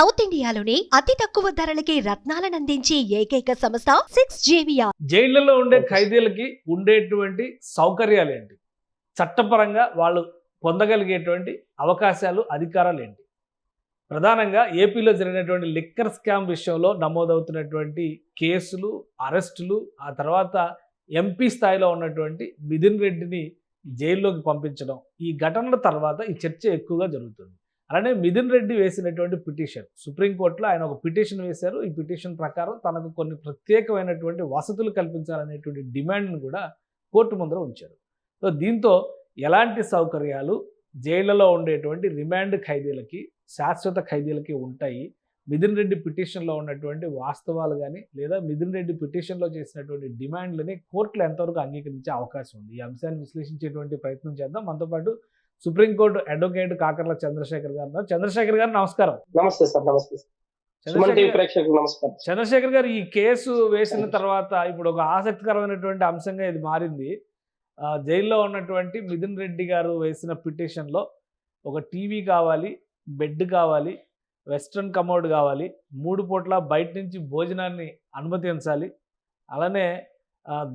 South ఇండియాలోని అతి తక్కువ ధరలకి రత్నాలనందించే ఏకైక సంస్థ 6JVR. జైళ్లలో ఉండే ఖైదీలకి ఉండేటువంటి సౌకర్యాలు ఏంటి, చట్టపరంగా వాళ్ళు పొందగలిగేటువంటి అవకాశాలు, అధికారాలు ఏంటి? ప్రధానంగా ఏపీలో జరిగినటువంటి లిక్కర్ స్కామ్ విషయంలో నమోదవుతున్నటువంటి కేసులు, అరెస్టులు, ఆ తర్వాత ఎంపీ స్థాయిలో ఉన్నటువంటి మిథున్ రెడ్డిని జైల్లోకి పంపించడం, ఈ ఘటనల తర్వాత ఈ చర్చ ఎక్కువగా జరుగుతుంది. అలానే మిథున్ రెడ్డి వేసినటువంటి పిటిషన్, సుప్రీంకోర్టులో ఆయన ఒక పిటిషన్ వేశారు. ఈ పిటిషన్ ప్రకారం తనకు కొన్ని ప్రత్యేకమైనటువంటి వసతులు కల్పించాలనేటువంటి డిమాండ్ను కూడా కోర్టు ముందర ఉంచారు. సో దీంతో ఎలాంటి సౌకర్యాలు జైళ్లలో ఉండేటువంటి రిమాండ్ ఖైదీలకి, శాశ్వత ఖైదీలకి ఉంటాయి? మిథున్ రెడ్డి పిటిషన్లో ఉన్నటువంటి వాస్తవాలు కానీ లేదా మిథున్ రెడ్డి పిటిషన్లో చేసినటువంటి డిమాండ్లని కోర్టులు ఎంతవరకు అంగీకరించే అవకాశం ఉంది? ఈ అంశాన్ని విశ్లేషించేటువంటి ప్రయత్నం చేద్దాం. మనతో పాటు సుప్రీంకోర్టు అడ్వకేట్ కాకర్ల చంద్రశేఖర్ గారు ఉన్నారు. చంద్రశేఖర్ గారు నమస్కారం. నమస్తే సార్. నమస్తే నమస్కారం. చంద్రశేఖర్ గారు, ఈ కేసు వేసిన తర్వాత ఇప్పుడు ఒక ఆసక్తికరమైనటువంటి అంశంగా ఇది మారింది. జైల్లో ఉన్నటువంటి మిథున్ రెడ్డి గారు వేసిన పిటిషన్లో ఒక టీవీ కావాలి, బెడ్ కావాలి, వెస్ట్రన్ కమోడ్ కావాలి, 3 పూట్ల బయట నుంచి భోజనాన్ని అనుమతించాలి, అలానే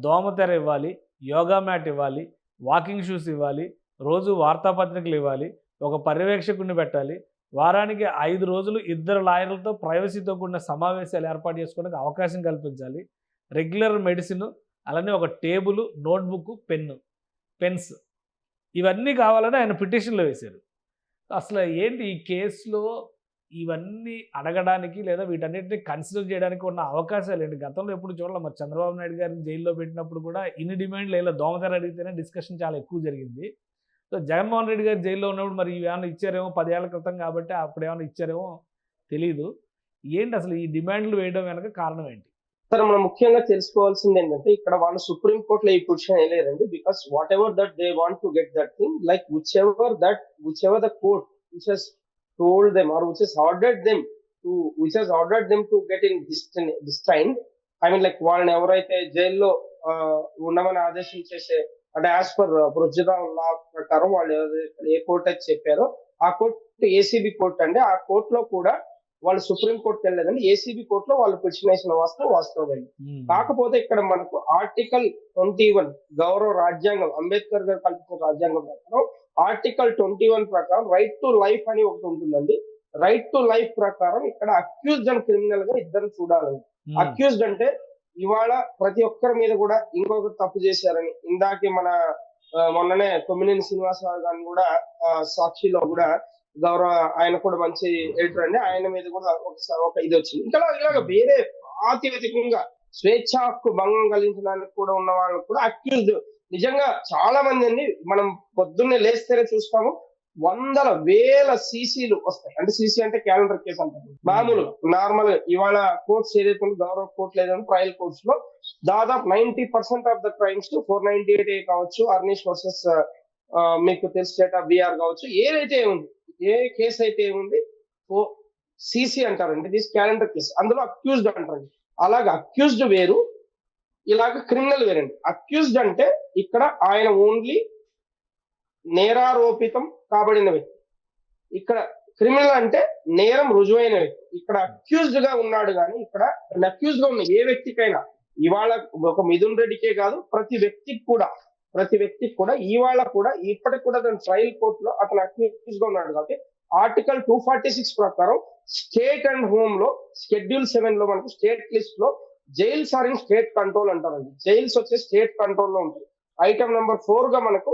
దోమతెర ఇవ్వాలి, యోగా మ్యాట్ ఇవ్వాలి, వాకింగ్ షూస్ ఇవ్వాలి, రోజు వార్తాపత్రికలు ఇవ్వాలి, ఒక పర్యవేక్షకుడిని పెట్టాలి, వారానికి 5 రోజులు 2 లాయర్లతో ప్రైవసీతో కూడిన సమావేశాలు ఏర్పాటు చేసుకోవడానికి అవకాశం కల్పించాలి, రెగ్యులర్ మెడిసిన్, అలానే ఒక టేబుల్, నోట్బుక్, పెన్స్ ఇవన్నీ కావాలని ఆయన పిటిషన్లో వేశారు. అసలు ఏంటి ఈ కేసులో ఇవన్నీ అడగడానికి లేదా వీటన్నిటిని కన్సిడర్ చేయడానికి ఉన్న అవకాశాలు ఏంటి? గతంలో ఎప్పుడు చూడాలి. మరి చంద్రబాబు నాయుడు గారిని జైల్లో పెట్టినప్పుడు కూడా ఇన్ని డిమాండ్లు లేదా దోమతెర అడిగితేనే డిస్కషన్ చాలా ఎక్కువ జరిగింది. సో జగన్మోహన్ రెడ్డి గారు జైల్లో ఉన్నప్పుడు మరి ఇవేమన్నా ఇచ్చారేమో, 10 ఏళ్ల క్రితం కాబట్టి అప్పుడు ఏమైనా ఇచ్చారేమో తెలీదు. ఏంటి అసలు ఈ డిమాండ్లు వేయడం వెనక కారణం ఏంటి? సార్, మనం ముఖ్యంగా తెలుసుకోవాల్సింది ఏంటంటే ఇక్కడ వాళ్ళు సుప్రీం కోర్టులో ఈ పిటిషన్ వేయలేదండి. Because whatever that they want to get that thing, like whichever the court which has told them or which has ordered them to get in detained. I mean like వాళ్ళని ఎవరైతే జైల్లో ఉండమని ఆదేశం చేసే, అంటే as per procedural లా ప్రకారం వాళ్ళు ఏ court అయితే చెప్పారో ఆ కోర్టు ఏసీబీ కోర్టు అండి. ఆ కోర్టులో కూడా వాళ్ళు సుప్రీం కోర్టుకి వెళ్ళలేదండి. ఏసీబీ కోర్టులో వాళ్ళు పిటిషన్ వేసిన వాస్తవం అండి. కాకపోతే ఇక్కడ మనకు ఆర్టికల్ 21 గౌరవ రాజ్యాంగం, అంబేద్కర్ గారు కల్పించిన రాజ్యాంగం ప్రకారం ఆర్టికల్ 21 ప్రకారం రైట్ టు లైఫ్ అని ఒకటి ఉంటుందండి. రైట్ టు లైఫ్ ప్రకారం ఇక్కడ అక్యూజ్డ్ అండ్ క్రిమినల్ గా ఇద్దరు చూడాలండి. అక్యూజ్డ్ అంటే ఇవాళ ప్రతి ఒక్కరి మీద కూడా ఇంకొకరు తప్పు చేశారని, ఇందాకే మొన్ననే కొమ్మినేని శ్రీనివాసరావు గారిని కూడా సాక్షిలో కూడా గౌరవ ఆయన కూడా మంచి ఎడిటర్ అండి, ఆయన మీద కూడా ఒక ఇది వచ్చింది. ఇలాగ వేరే ప్రాతిపదికంగా స్వేచ్ఛ హక్కు భంగం కలిగించడానికి కూడా ఉన్న వాళ్ళు కూడా అక్యూజ్డ్. నిజంగా చాలా మంది అండి, మనం పొద్దున్నే లేస్తేనే చూస్తాము, వందల వేల సీసీలు వస్తాయి. అంటే సీసీ అంటే క్యాలెండర్ కేసు అంటారు. మామూలు నార్మల్ ఇవాళ కోర్ట్స్ ఏదైతే గౌరవ కోర్టు లేదని ట్రయల్ కోర్ట్స్ లో దాదాపు 90% ఆఫ్ ద క్రైమ్స్ 498 కావచ్చు, అర్నిష్ వర్సెస్ మీకు తెలిసి స్టేట్ ఆఫ్ బిఆర్ కావచ్చు, ఏదైతే ఉంది, ఏ కేసు అయితే ఏముంది సీసీ అంటారండి. దిస్ క్యాలెండర్ కేసు, అందులో అక్యూజ్డ్ అంటారండి. అలాగే అక్యూజ్డ్ వేరు, ఇలాగ క్రిమినల్ వేరండి. అక్యూజ్డ్ అంటే ఇక్కడ ఆయన ఓన్లీ నేరారోపితం కాబడిన వ్యక్తి, ఇక్కడ క్రిమినల్ అంటే నేరం రుజువైన వ్యక్తి. ఇక్కడ అక్యూజ్డ్ గా ఉన్నాడు కానీ ఇక్కడ అక్యూజ్డ్ గా ఉన్న ఏ వ్యక్తికైనా, ఇవాళ ఒక మిథున్ రెడ్డికే కాదు ప్రతి వ్యక్తికి కూడా ఇవాళ కూడా ఇప్పటికి కూడా ట్రయల్ కోర్టులో అతను అక్యూజ్ గా ఉన్నాడు. కాబట్టి ఆర్టికల్ 246 ప్రకారం స్టేట్ అండ్ హోమ్ లో షెడ్యూల్ 7 లో మనకు స్టేట్ లిస్ట్ లో jails are in state control అంటారండి. జైల్స్ వచ్చే స్టేట్ కంట్రోల్ లో ఉంటాయి. ఐటమ్ నెంబర్ 4 గా మనకు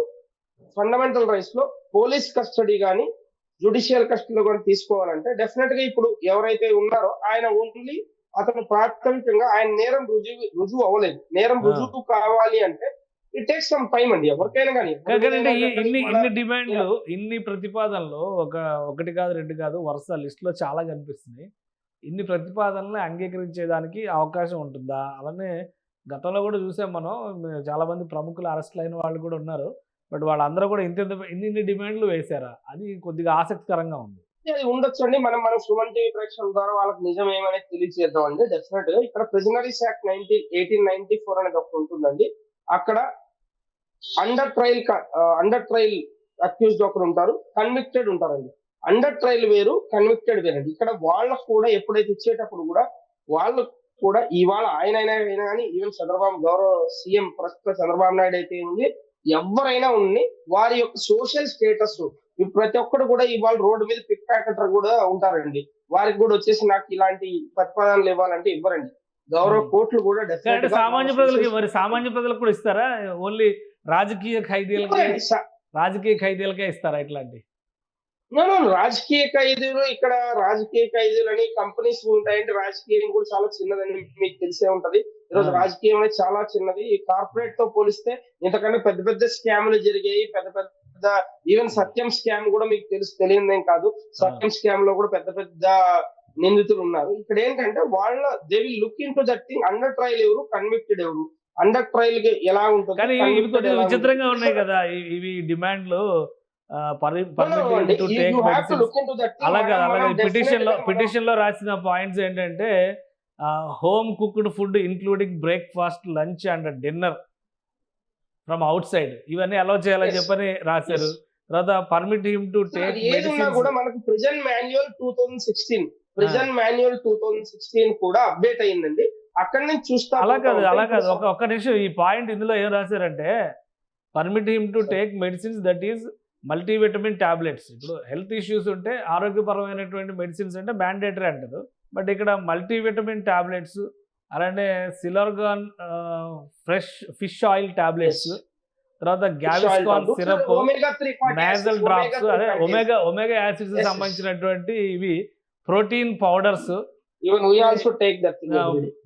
ఫండమెంటల్ రైట్స్ లో పోలీస్ కస్టడీ కానీ జ్యుడిషియల్ కస్టడీలో కూడా తీసుకోవాలంటే డెఫినెట్ గా ఇప్పుడు ఎవరైతే ఉన్నారో ఆయన ఓన్లీ అతను ప్రాథమికంగా ఆయన నేరం రుజువు అవ్వలేదు. నేరం రుజువు కావాలి అంటే ఇట్ టేక్స్ సమ్ టైం అండి, ఎవరికైనా కానీ. ఇన్ని డిమాండ్లు, ఇన్ని ప్రతిపాదనలు ఒకటి కాదు, 2 కాదు, వరుస లిస్ట్ లో చాలా కనిపిస్తున్నాయి. ఇన్ని ప్రతిపాదనలు అంగీకరించేదానికి అవకాశం ఉంటుందా? అలానే గతంలో కూడా చూసాం మనం, చాలా మంది ప్రముఖులు అరెస్టులు అయిన వాళ్ళు కూడా ఉన్నారు. బట్ వాళ్ళందరూ కూడా ఇన్ని డిమాండ్లు వేశారా? అది కొద్దిగా ఆసక్తికరంగా ఉంది. అది ఉండొచ్చు అండి. మనం సుమన్ టీవీ ప్రేక్షకుల ద్వారా వాళ్ళకి నిజం ఏమనేది తెలియజేద్దాం అండి. డెఫినెట్ గా ఇక్కడ ప్రిజనరీస్ యాక్ట్ 1894 అనేది ఒకటి ఉంటుందండి. అక్కడ అండర్ ట్రయల్ అక్యూజ్డ్ ఒకరు ఉంటారు, కన్విక్టెడ్ ఉంటారండి. అండర్ ట్రయల్ వేరు, కన్విక్టెడ్ వేరండి. ఇక్కడ వాళ్ళకు కూడా ఎప్పుడైతే ఇచ్చేటప్పుడు కూడా వాళ్ళు కూడా ఇవాళ ఆయన అయినా కానీ ఈవెన్ చంద్రబాబు గౌరవ సీఎం ప్రస్తుత చంద్రబాబు నాయుడు అయితే ఉంది, ఎవరైనా ఉండి వారి యొక్క సోషల్ స్టేటస్ ప్రతి ఒక్కరు కూడా ఇవాళ రోడ్డు మీద పిక్ ప్యాకెటర్ కూడా ఉంటారండి. వారికి కూడా వచ్చేసి నాకు ఇలాంటి ప్రతిపాదనలు ఇవ్వాలంటే ఇవ్వరండి. గౌరవ కోర్టులు కూడా అంటే definitely గా సామాన్య ప్రజలకి మరి సామాన్య ప్రజలకు కూడా ఇస్తారా? ఓన్లీ రాజకీయ ఖైదీలకి రాజకీయ ఖైదీలకే ఇస్తారా ఇట్లాంటి? No, no, no. రాజకీయ ఖైదీలు ఇక్కడ రాజకీయ ఖైదీలని కంపెనీస్ ఉంటాయండి. రాజకీయం కూడా చాలా చిన్నదని మీకు తెలిసే ఉంటది. ఈరోజు రాజకీయం అనేది చాలా చిన్నది. ఈ కార్పొరేట్ తో పోలిస్తే ఇంతకన్నా పెద్ద పెద్ద స్కామ్లు జరిగాయి. పెద్ద పెద్ద ఈవెన్ సత్యం స్కామ్ కూడా మీకు తెలియదేం కాదు. సత్యం స్కామ్ లో కూడా పెద్ద పెద్ద నిందితులు ఉన్నారు. ఇక్కడ ఏంటంటే వాళ్ళ they will look in to that thing. Under trial ఎవరు, కన్విక్టెడ్ ఎవరు, అండర్ ట్రయల్ కి ఎలా ఉంటుంది. కానీ ఇవి కొద్దిగా విచిత్రంగా ఉన్నాయి కదా ఇవి డిమాండ్లు. అలాగే పిటిషన్ లో రాసిన పాయింట్స్ ఏంటంటే home cooked food including breakfast, lunch and dinner from out side ఇవన్నీ అలౌ చేయాలని చెప్పని రాశారు. తర్వాత permit him to take medicines కూడా మనకు ప్రిజన్ మాన్యువల్ 2016 కూడా అప్డేట్ అయ్యిందండి. అక్కడ నుంచి చూస్తా. అలా కాదు ఒక్క నిమిషం. ఈ పాయింట్ ఇందులో ఏం రాశారంటే permit him to take medicines that is multivitamin tablets. ఇప్పుడు హెల్త్ ఇష్యూస్ ఉంటే ఆరోగ్యపరమైనటువంటి మెడిసిన్స్ అంటే మ్యాండేటరీ అంటారు. బట్ ఇక్కడ మల్టీవిటమిన్ టాబ్లెట్స్, అలానే సిలర్గాన్ ఫ్రెష్ ఫిష్ ఆయిల్ టాబ్లెట్స్, తర్వాత గ్యావిస్కాన్ సిరప్, నేజల్ డ్రాప్స్, అదే ఒమేగా యాసిడ్స్ సంబంధించినటువంటి ఇవి protein powders,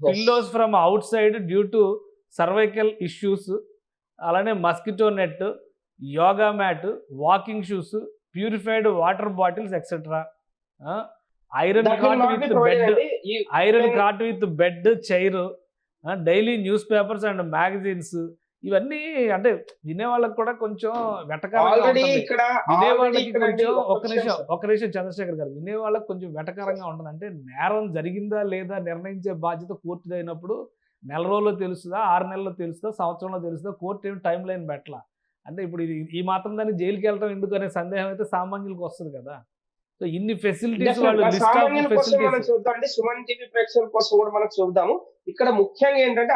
pillows from outside due to cervical issues, అలానే mosquito net, yoga mat, walking shoes, purified water bottles etcetera, iron cot with bed chair, daily news papers and magazines. ఇవన్నీ అంటే వినేవాళ్ళకి కూడా కొంచెం వెటకారంగా ఉంటుంది. వినేవాళ్ళకి కొంచెం ఒక్క నిమిషం చంద్రశేఖర్ గారు, వినేవాళ్ళకి కొంచెం వెటకారంగా ఉంటుంది. అంటే నేరం జరిగిందా లేదా నిర్ణయించే బాధ్యత కోర్టు అయినప్పుడు నెల రోజుల్లో తెలుస్తుందా, 6 నెలల్లో తెలుస్తుందా, సంవత్సరంలో తెలుస్తుందా? కోర్టు ఏమి టైం లైన్ పెట్టలా. అంటే ఇప్పుడు ఇది ఈ మాత్రం దాన్ని జైలుకి వెళ్ళడం ఎందుకు అనే సందేహం అయితే సామాన్యులకు వస్తుంది కదా. సో ఇన్ని ఫెసిలిటీస్ వాళ్ళు చూద్దాం. సుమన్ టీవీ ప్రేక్షకుల కోసం కూడా మనం చూద్దాము. ఇక్కడ ముఖ్యంగా ఏంటంటే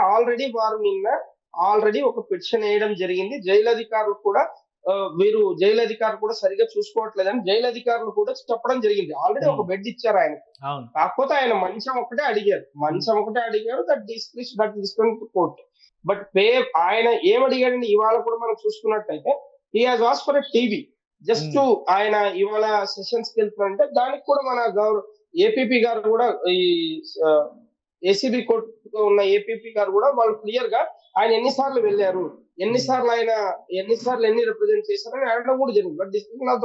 ఆల్రెడీ ఒక పిటిషన్ వేయడం జరిగింది. జైలు అధికారులు కూడా సరిగా చూసుకోవట్లేదని జైలు అధికారులు కూడా చెప్పడం జరిగింది. ఆల్రెడీ ఒక బెడ్ ఇచ్చారు ఆయన. కాకపోతే ఆయన మంచం ఒకటే అడిగారు. That discussion court. బట్ ఆయన ఏమడిగాడని ఇవాళ కూడా మనం చూసుకున్నట్టయితే he has asked for a TV just to ఆయన ఇవాళ సెషన్స్ కి వెళ్తున్నారంటే దానికి కూడా మన ఏపీపీ గారు కూడా ఈ ఏసీబీ కోర్టులో ఉన్న ఏపీపీ గారు కూడా వాళ్ళు క్లియర్ గా ఆయన ఎన్నిసార్లు వెళ్ళారు, ఎన్నిసార్లు ఎన్ని రిప్రజెంట్ చేశారని అడగడం కూడా జరిగింది. But description of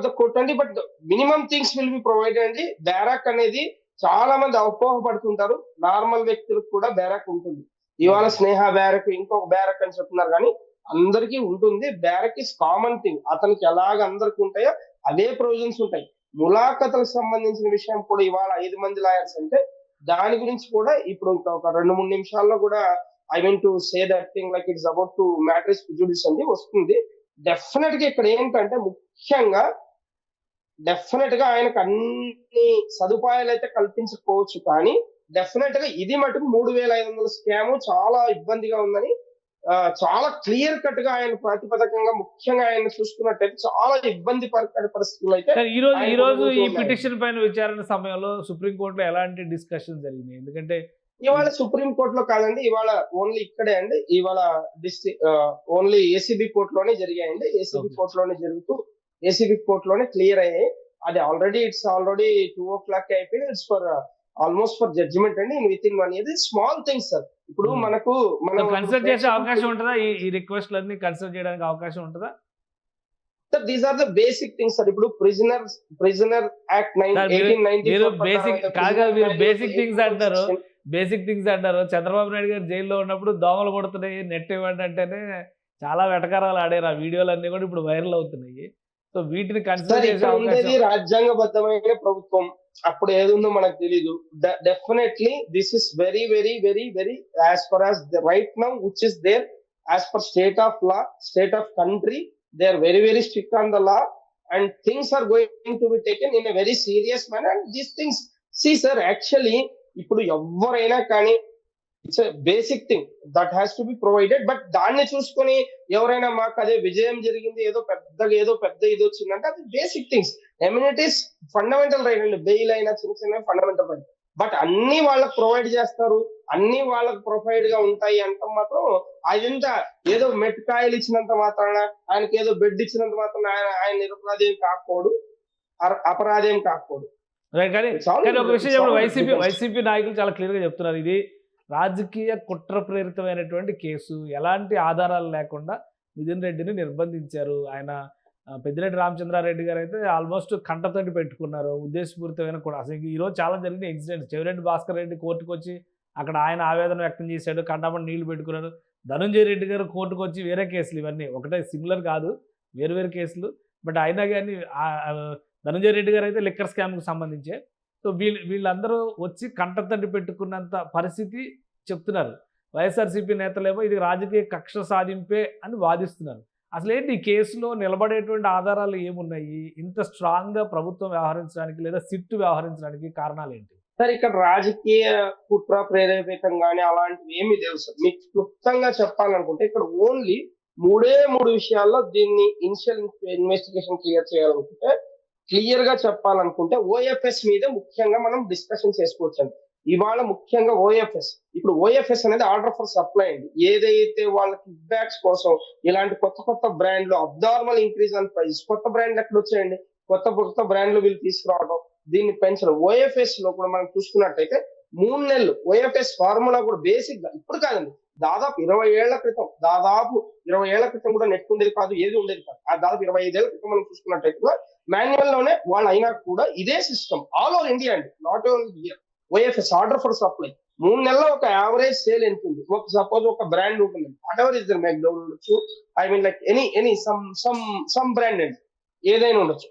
the court అండి. But minimum things will be provided అండి. బ్యారాక్ అనేది చాలా మంది అపోహపడుతుంటారు. నార్మల్ వ్యక్తులకు కూడా బ్యారక్ ఉంటుంది. ఇవాళ స్నేహ బ్యారక్, ఇంకొక బ్యారక్ అని చెప్తున్నారు, కానీ అందరికీ ఉంటుంది. Barrack is common thing. అతనికి ఎలాగ అందరికి ఉంటాయో అదే ప్రొవిజన్స్ ఉంటాయి. ములాఖతులకు సంబంధించిన విషయం కూడా ఇవాళ 5 మంది లాయర్స్ అంటే దాని గురించి కూడా ఇప్పుడు ఒక 2-3 నిమిషాల్లో కూడా I mean to say that thing like it's about to matters prejudice అండి వస్తుంది. డెఫినెట్ గా ఇక్కడ ఏంటంటే ముఖ్యంగా ఆయనకు అన్ని సదుపాయాలు అయితే కల్పించకపోవచ్చు, కానీ డెఫినెట్ గా ఇది మటుకు 3500 స్కామ్ చాలా ఇబ్బందిగా ఉందని చాలా క్లియర్ కట్ గా ఆయన ప్రాతిపదికంగా ముఖ్యంగా ఆయన చూసుకున్నట్టయితే చాలా ఇబ్బంది పరిస్థితులు అయితే ఈ రోజు ఈ పిటిషన్ పైన విచారణ సమయంలో సుప్రీంకోర్టులో ఎలాంటి డిస్కషన్ జరిగినాయి? ఎందుకంటే ఇవాళ సుప్రీంకోర్టులో కాదండి, ఇవాళ ఓన్లీ ఇక్కడే అండి. ఇవాళ ఓన్లీ ఏసీబీ కోర్టులోనే జరిగాయండి. ఏసీబీ కోర్టులోనే క్లియర్ అయ్యాయి. అది ఇట్స్ ఆల్రెడీ 2 o'clock అయిపోయింది. It's for almost for judgement అండి within 1 year. Small things sir. ఇప్పుడు మనం కన్సిడర్ చేసే అవకాశం ఉంటుందా? ఈ రిక్వెస్ట్లన్నీ కన్సిడర్ చేయడానికి అవకాశం ఉంటుందా? Sir these are the basic things sir. ఇప్పుడు ప్రిజనర్ యాక్ట్ 1894 బేసిక్ థింగ్స్ అంటారు. చంద్రబాబు నాయుడు గారు జైల్లో ఉన్నప్పుడు దోమలు కొడుతున్నాయి, నెట్ ఇవ్వండి అంటేనే చాలా వెటకారాలు ఆడారు. ఆ వీడియోలు అన్ని కూడా ఇప్పుడు వైరల్ అవుతున్నాయి. సో వీటిని కన్సిడర్ చేసే అవకాశం. రాజ్యాంగబద్ధమైన ప్రభుత్వం అప్పుడు ఏదుందో మనకు తెలీదు. Definitely this is very very very very as far as right now which is there as per state of law, state of country, they are very very strict on the law. and things are going to be taken in a very serious manner. And these things, see sir, actually ఇప్పుడు ఎవరైనా కానీ it's basic thing that has to be provided. But దాన్ని చూసుకొని ఎవరైనా మాకు అదే విజయం జరిగింది, ఏదో పెద్ద ఇది వచ్చిందంటే అది basic things. Amenities fundamental right అండి, బెయిల్ అయినా చిన్న చిన్న ఫండమెంటల్ రైట్. బట్ అన్ని వాళ్ళకి ప్రొవైడ్ చేస్తారు, అన్ని వాళ్ళకి ప్రొవైడ్ గా ఉంటాయి అంటే మాత్రం అదంతా ఏదో మెట్కాయలు ఇచ్చినంత మాత్రాన, ఆయనకి ఏదో బెడ్ ఇచ్చినంత మాత్రాన ఆయన నిరపరాధి ఏం కాకపోడు, అపరాధి ఏం కాకపోడు. కానీ ఒక విషయం చెప్పండి, వైసీపీ నాయకులు చాలా క్లియర్ గా చెప్తున్నారు, ఇది రాజకీయ కుట్ర ప్రేరితమైనటువంటి కేసు, ఎలాంటి ఆధారాలు లేకుండా మిథున్ రెడ్డిని నిర్బంధించారు. ఆయన పెద్దిరెడ్డి రామచంద్రారెడ్డి గారు అయితే ఆల్మోస్ట్ కంటతడి పెట్టుకున్నారు, ఉద్దేశపూరితమైన కూడా. అసలు ఈరోజు చాలా జరిగిన ఇన్సిడెంట్స్. చెవిరెడ్డి భాస్కర్ రెడ్డి కోర్టుకు వచ్చి అక్కడ ఆయన ఆవేదన వ్యక్తం చేశాడు, కంటమని నీళ్లు పెట్టుకున్నాడు. ధనంజయ రెడ్డి గారు కోర్టుకు వచ్చి వేరే కేసులు, ఇవన్నీ ఒకటే సిమిలర్ కాదు, వేరు కేసులు. బట్ అయినా కానీ ధనంజయ రెడ్డి గారు అయితే లిక్కర్ స్కామ్కి సంబంధించే. సో వీళ్ళందరూ వచ్చి కంటతడి పెట్టుకున్నంత పరిస్థితి చెప్తున్నారు. వైఎస్ఆర్సీపీ నేతలేమో ఇది రాజకీయ కక్ష సాధింపే అని వాదిస్తున్నారు. అసలు ఏంటి ఈ కేసులో నిలబడేటువంటి ఆధారాలు ఏమున్నాయి? ఇంత స్ట్రాంగ్గా ప్రభుత్వం వ్యవహరించడానికి లేదా సిట్ వ్యవహరించడానికి కారణాలు ఏంటి? సార్ ఇక్కడ రాజకీయ కుట్ర ప్రేరేపితంగానే అలాంటివి ఏమి లేవు సార్. మీకు క్లుప్తంగా చెప్పాలనుకుంటే ఇక్కడ ఓన్లీ మూడు విషయాల్లో దీన్ని ఇనిషియల్ ఇన్వెస్టిగేషన్ క్లియర్ చేయాలనుకుంటే, క్లియర్ గా చెప్పాలనుకుంటే ఓఎఫ్ఎస్ మీద ముఖ్యంగా మనం డిస్కషన్ చేసుకోవచ్చు. ఇవాళ ముఖ్యంగా ఓఎఫ్ఎస్, ఇప్పుడు ఓఎఫ్ఎస్ అనేది ఆర్డర్ ఫర్ సప్లై అండి. ఏదైతే వాళ్ళ కిక్ బ్యాక్స్ కోసం ఇలాంటి కొత్త బ్రాండ్లు, అబ్నార్మల్ ఇంక్రీజ్ ఆన్ ప్రైస్, కొత్త బ్రాండ్లు ఎక్కడ వచ్చాయండి, కొత్త బ్రాండ్లు వీళ్ళు తీసుకురావడం, దీన్ని పెంచడం. ఓఎఫ్ఎస్ లో కూడా మనం చూసుకున్నట్టయితే 3 నెలలు ఓఎఫ్ఎస్ ఫార్ములా కూడా బేసిక్ గా ఇప్పుడు కాదండి, దాదాపు 20 ఏళ్ల క్రితం కూడా నెట్ ఉండేది కాదు, ఏది ఉండేది కాదు. ఆ దాదాపు 25 ఏళ్ల క్రితం మనం చూసుకున్నట్టయితే మాన్యువల్ లోనే వాళ్ళు అయినా కూడా ఇదే సిస్టమ్ ఆల్ ఓవర్ ఇండియా అండి, not only here. OFS order for supply 3 నెలల్లో ఒక యావరేజ్ సేల్ ఎంత ఉంది, సపోజ్ ఒక బ్రాండ్ ఉంటుంది, వాట్ ఎవర్ ఇస్ దర్ మెక్డౌన్ ఉండొచ్చు, I mean like any some brand అండి, ఏదైనా ఉండొచ్చు.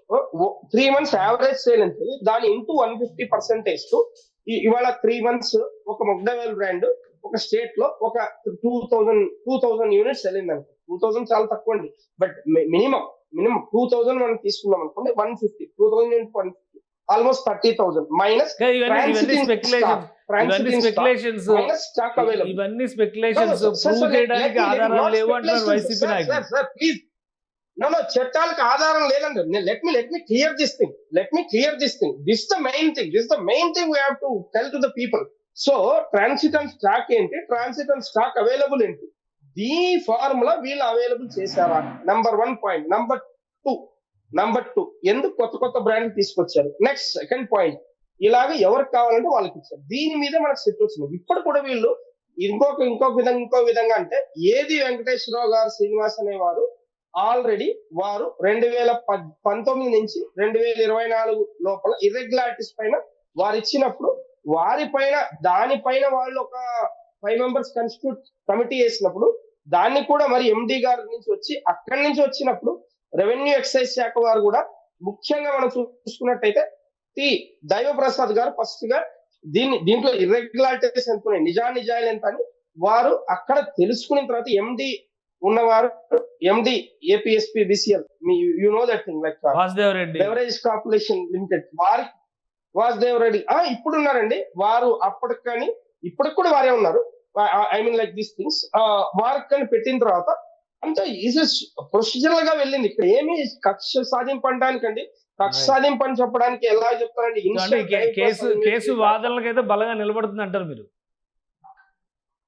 3 months యావరేజ్ సేల్ ఎంత ఉంది, దాని ఇంటూ 150% ఇవాళ 3 months ఒక మొగ్డవేల్ బ్రాండ్ ఒక స్టేట్ లో ఒక 2000 యూనిట్స్ వెళ్ళింది అనుకో. 2000 చాలా తక్కువ అండి, బట్ మినిమం 2000 మనం తీసుకున్నాం అనుకోండి, 150, 2000 into 150 almost 30,000 minus stock available. ఇవన్నీ స్పెక్యులేషన్స్, ప్రూవ్ చేయడానికి ఆధారాలు లేవు అంటారు వైసీపీ నాయకులు. ప్లీజ్ No, చట్టాలకు ఆధారం లేదండి. Let me clear this thing. This is the main thing we have to tell to the people. So, transit and stock ఏంటి, transit and stock available ఏంటి, ఈ ఫార్ములా వీళ్ళు అవైలబుల్ చేశారా, నంబర్ 1 పాయింట్. నంబర్ టూ ఎందుకు కొత్త brand తీసుకొచ్చారు. Next second point, ఇలాగ ఎవరికి కావాలంటే వాళ్ళకి ఇచ్చారు. దీని మీద మనకు సెట్ వచ్చింది. ఇప్పుడు కూడా వీళ్ళు ఇంకో విధంగా అంటే, ఏది వెంకటేశ్వరరావు గారు, శ్రీనివాస్ అనేవారు ఆల్రెడీ వారు 2019 నుంచి 2024 లోపల ఇర్రెగ్యులారిటీస్ పైన వారు ఇచ్చినప్పుడు దానిపైన వాళ్ళు ఒక 5 members కాన్స్టిట్యూట్ కమిటీ వేసినప్పుడు, దాన్ని కూడా మరి ఎండి గారి నుంచి వచ్చి అక్కడి నుంచి వచ్చినప్పుడు రెవెన్యూ ఎక్సైజ్ శాఖ వారు కూడా ముఖ్యంగా మనం చూసుకున్నట్టయితే దైవ ప్రసాద్ గారు ఫస్ట్ గా దీంట్లో ఇర్రెగ్యులారిటీస్ ఎంత ఉన్నాయి, నిజాలు ఎంత అని వారు అక్కడ తెలుసుకున్న తర్వాత ఎండి ఉన్నవారు, MD APSP BCL, you know that thing, like beverage corporation limited, Vasudev Reddy ఇప్పుడు ఉన్నారండి. వారు అప్పటికని ఇప్పటికి కూడా వారే ఉన్నారు. I mean like these things వారికి కానీ పెట్టిన తర్వాత అంతా ప్రొసీజరల్ గా వెళ్ళింది. ఇక్కడ ఏమి కక్ష సాధింపడానికండి, కక్ష సాధింపని చెప్పడానికి ఎలా చెప్తారండి, కేసు వాదనలకైతే బలంగా నిలబడుతుంది అంటారు మీరు.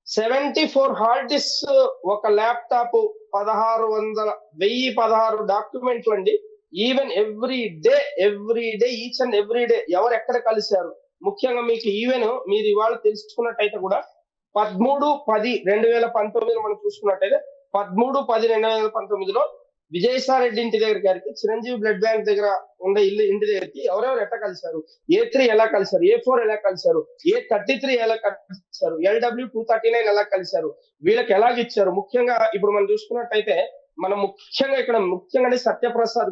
74 హార్డ్ డిస్క్, ఒక ల్యాప్టాప్, 1600 డాక్యుమెంట్లు అండి. Even every day each and every day ఎవరు ఎక్కడ కలిశారు. ముఖ్యంగా మీకు ఈవెన్ మీరు ఇవాళ తెలుసుకున్నట్టయితే కూడా 13/10/2019 మనం చూసుకున్నట్టయితే 13/10/2019 విజయసాయి రెడ్డి ఇంటి గారికి, చిరంజీవి బ్లడ్ బ్యాంక్ దగ్గర ఉండే ఇంటి దగ్గరికి ఎవరెవరు ఎట్లా కలిశారు, A3 ఎలా కలిశారు, A4 ఎలా కలిశారు, A33 ఎలా కలిశారు, LW239 ఎలా కలిశారు, వీళ్ళకి ఎలాగిచ్చారు. ముఖ్యంగా ఇప్పుడు మనం చూసుకున్నట్టయితే మనం ముఖ్యంగా సత్యప్రసాద్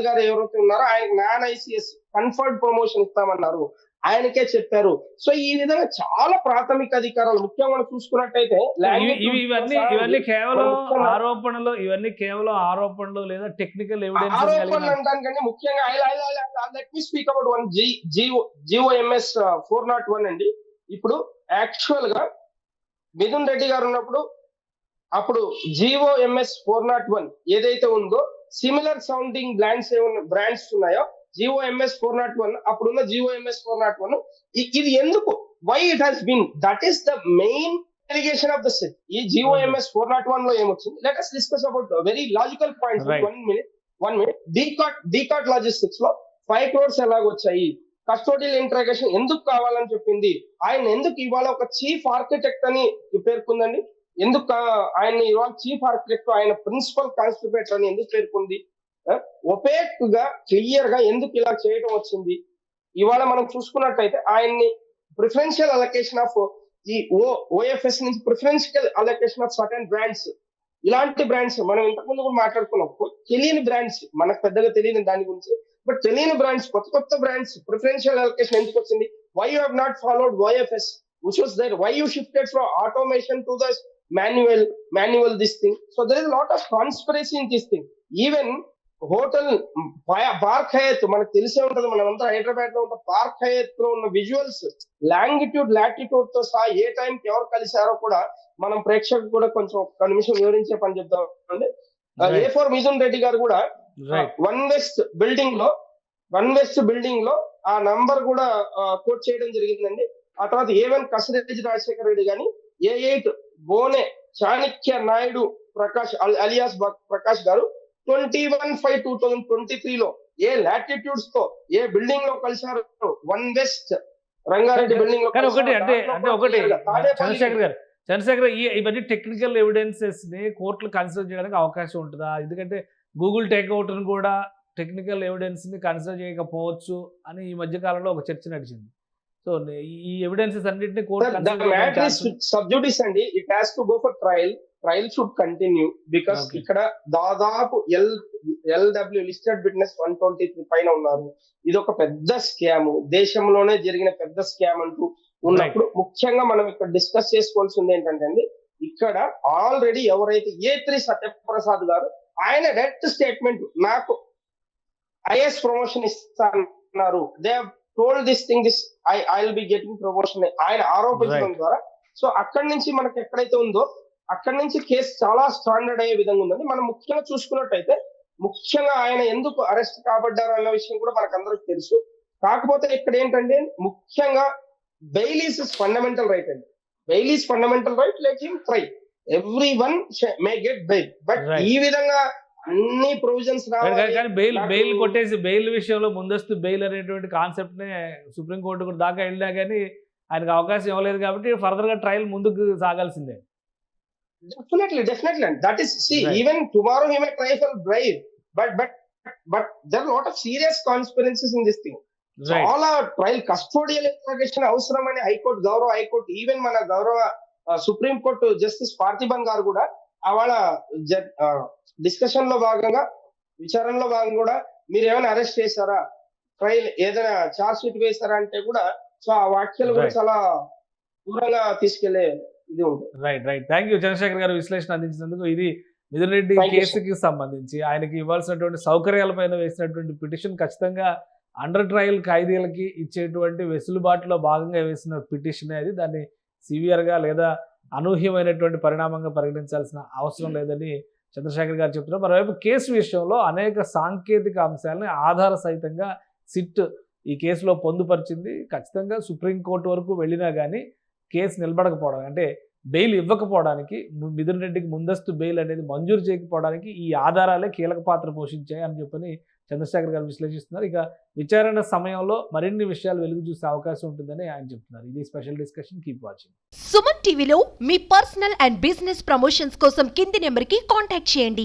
గారు ఎవరైతే ఉన్నారో ఆయనకు నాన్ ICS కన్ఫర్డ్ ప్రమోషన్ ఇస్తామన్నారు. ఆయనకే చెప్పారు. సో ఈ విధంగా చాలా ప్రాథమిక అధికారాలు ముఖ్యంగా మనం చూసుకున్నట్టయితే ఇవన్నీ కేవలం ఆరోపణలు లేదా టెక్నికల్ ఎవిడెన్స్ ఆరోపణలు అంటానికంటే ముఖ్యంగా let me speak about one GOMS 401 అండి. ఇప్పుడు యాక్చువల్ గా మిథున్ రెడ్డి గారు ఉన్నప్పుడు అప్పుడు GOMS 401 ఏదైతే ఉందో సిమిలర్ సౌండింగ్ బ్రాండ్స్ ఉన్నాయో GOMS 401 అప్పుడున్న GOMS 401 ఇది ఎందుకు why it has been that is the main allegation of the set. ఈ GOMS 401 లో ఏమొచ్చింది, let us discuss about very logical points. 1 minute డీకాట్ లాజిస్టిక్స్ లో 5 crores ఎలాగొచ్చాయి, కస్టోడియల్ ఇంట్రాగేషన్ ఎందుకు కావాలని చెప్పింది, ఆయన ఎందుకు ఇవాళ ఒక చీఫ్ ఆర్కిటెక్ట్ అని పేర్కొందండి, ఎందుకు ఆయన ఇవాళ చీఫ్ ఆర్కిటెక్ట్, ఆయన ప్రిన్సిపల్ కాన్స్టిట్యూట్ అని ఎందుకు పేర్కొంది, ఒపేక్ గా క్లియర్ గా ఎందుకు ఇలా చేయడం వచ్చింది. ఇవాళ మనం చూసుకున్నట్టయితే ఆయన్ని ప్రిఫరెన్షియల్ అలొకేషన్ ఆఫ్ ఈ OFS నుంచి preferential allocation of certain brands, ఇలాంటి బ్రాండ్స్ మనం ఇంతకుముందు కూడా మాట్లాడుకున్నాం. తెలియని బ్రాండ్స్, మనకు పెద్దగా తెలియని దాని గురించి, బట్ తెలియని బ్రాండ్స్, కొత్త బ్రాండ్స్ ప్రిఫరెన్షియల్ అలొకేషన్ ఎందుకు వచ్చింది, why you have not followed OFS which was there, why you shifted from automation to the manual this thing. So there is a lot of conspiracy in this thing. Even hotel Park Hyatt మనకు తెలిసే ఉంటది, మనమంతా హైదరాబాద్ లో ఉంటాం. Park Hayath లో ఉన్న visuals latitude తో సహా ఏ టైంకి ఎవరు కలిశారో కూడా మనం ప్రేక్షకులు కూడా కొంచెం ఒక నిమిషం వివరించే పని చెప్తామండి. A4 మిథున్ రెడ్డి గారు కూడా వన్ వెస్ట్ బిల్డింగ్ లో ఆ నంబర్ కూడా కోట్ చేయడం జరిగిందండి. ఆ తర్వాత A1 కసిరెడ్డి రాజశేఖర రెడ్డి గాని, A8 బోనే చాణక్య నాయుడు ప్రకాష్ అలియాస్ ప్రకాష్ గారు 21/5/2023 లో ఏ లాటిట్యూడ్స్ తో ఏ బిల్డింగ్ లో కలిశారు, 1 వెస్ట్ రంగారెడ్డి బిల్డింగ్ లో. ఒకటి చంద్రశేఖర్ ఇవన్నీ టెక్నికల్ ఎవిడెన్సెస్ ని కోర్టులు కన్సిడర్ చేయడానికి అవకాశం ఉంటుందా? ఎందుకంటే గూగుల్ టేక్అవుట్ ని కూడా టెక్నికల్ ఎవిడెన్స్ ని కన్సిడర్ చేయకపోవచ్చు అని ఈ మధ్య కాలంలో ఒక చర్చ నడిచింది. సో ఈ ఎవిడెన్సెస్ అన్నింటినీ సబ్జుడిస్ అండి. It has to go for trial should continue because ఇక్కడ దాదాపు LW లిస్టెడ్ బిజినెస్ 123 పైన ఉన్నారు. ఇది ఒక పెద్ద స్కామ్, దేశంలోనే జరిగిన పెద్ద స్కామ్ అంటూ ఉన్నప్పుడు ముఖ్యంగా మనం ఇక్కడ డిస్కస్ చేసుకోవాల్సింది ఏంటంటే అండి, ఇక్కడ ఆల్రెడీ ఎవరైతే A3 సత్యప్రసాద్ గారు, ఆయన డైరెక్ట్ స్టేట్మెంట్, నాకు IS ప్రమోషన్ ఇస్తున్నారు, they told this thing, I'll be getting promotion ఆయన ఆరోపించడం ద్వారా. సో అక్కడి నుంచి మనకి ఎక్కడైతే ఉందో అక్కడి నుంచి కేసు చాలా స్టాండర్డ్ అయ్యే విధంగా ఉందండి. మనం ముఖ్యంగా చూసుకున్నట్టయితే ముఖ్యంగా ఆయన ఎందుకు అరెస్ట్ కాబడ్డారు అన్న విషయం కూడా మనకు అందరికి తెలుసు. కాకపోతే ఇక్కడ ఏంటంటే ముఖ్యంగా బెయిల్ ఈస్ ఫండమెంటల్ రైట్ అండి. Bail is fundamental right, let him try, everyone may get bail. But ఈ విధంగా అన్ని ప్రొవిజన్స్ బెయిల్ కొట్టేసి బెయిల్ విషయంలో ముందస్తు బెయిల్ అనేటువంటి కాన్సెప్ట్ నే సుప్రీంకోర్టు కూడా దాకా వెళ్ళినా కానీ ఆయనకు అవకాశం ఇవ్వలేదు కాబట్టి ఫర్దర్ గా ట్రయల్ ముందుకు సాగాల్సిందే. Definitely. That is, see, right. Even tomorrow he may try for bribe, but there are a lot of serious consequences in this thing. Right. So all our trial custodial interrogation అవసరమని గౌరవ high court, even మన గౌరవ supreme court justice Parthiban గారు కూడా వాళ్ళ discussion లో భాగంగా, విచారణలో భాగంగా కూడా మీరు ఏమైనా అరెస్ట్ చేశారా, ట్రయల్ ఏదైనా చార్జ్ షీట్ వేశారా అంటే కూడా, సో ఆ వాక్యాలు కూడా చాలా దూరంగా తీసుకెళ్లే ఇది ఉంటుంది. రైట్. థ్యాంక్ యూ చంద్రశేఖర్ గారు విశ్లేషణ అందించినందుకు. ఇది మిథున్ రెడ్డి కేసుకి సంబంధించి ఆయనకి ఇవ్వాల్సినటువంటి సౌకర్యాలపైన వేసినటువంటి పిటిషన్ ఖచ్చితంగా అండర్ ట్రయల్ ఖైదీలకి ఇచ్చేటువంటి వెసులుబాటులో భాగంగా వేసిన పిటిషన్ అది. దాన్ని సివియర్గా లేదా అనూహ్యమైనటువంటి పరిణామంగా పరిగణించాల్సిన అవసరం లేదని చంద్రశేఖర్ గారు చెప్తున్నారు. మరోవైపు కేసు విషయంలో అనేక సాంకేతిక అంశాలని ఆధార సహితంగా సిట్ ఈ కేసులో పొందుపరిచింది. ఖచ్చితంగా సుప్రీంకోర్టు వరకు వెళ్ళినా కానీ కేసు నిలబడకపోవడం, అంటే బెయిల్ ఇవ్వకపోవడానికి, మిథున్ రెడ్డికి ముందస్తు బెయిల్ అనేది మంజూరు చేయకపోవడానికి ఈ ఆధారాలే కీలక పాత్ర పోషించాయి అని చెప్పని చంద్రశేఖర్ గారు విశ్లేషిస్తున్నారు. ఇక విచారణ సమయంలో మరిన్ని విషయాలు వెలుగు చూసే అవకాశం ఉంటుందని ఆయన చెప్తున్నారు. ఇది special discussion. Keep watching. Suman టీవీలో మీ పర్సనల్ అండ్ బిజినెస్ ప్రమోషన్స్ కోసం కింది నెంబర్కి కాంటాక్ట్ చేయండి.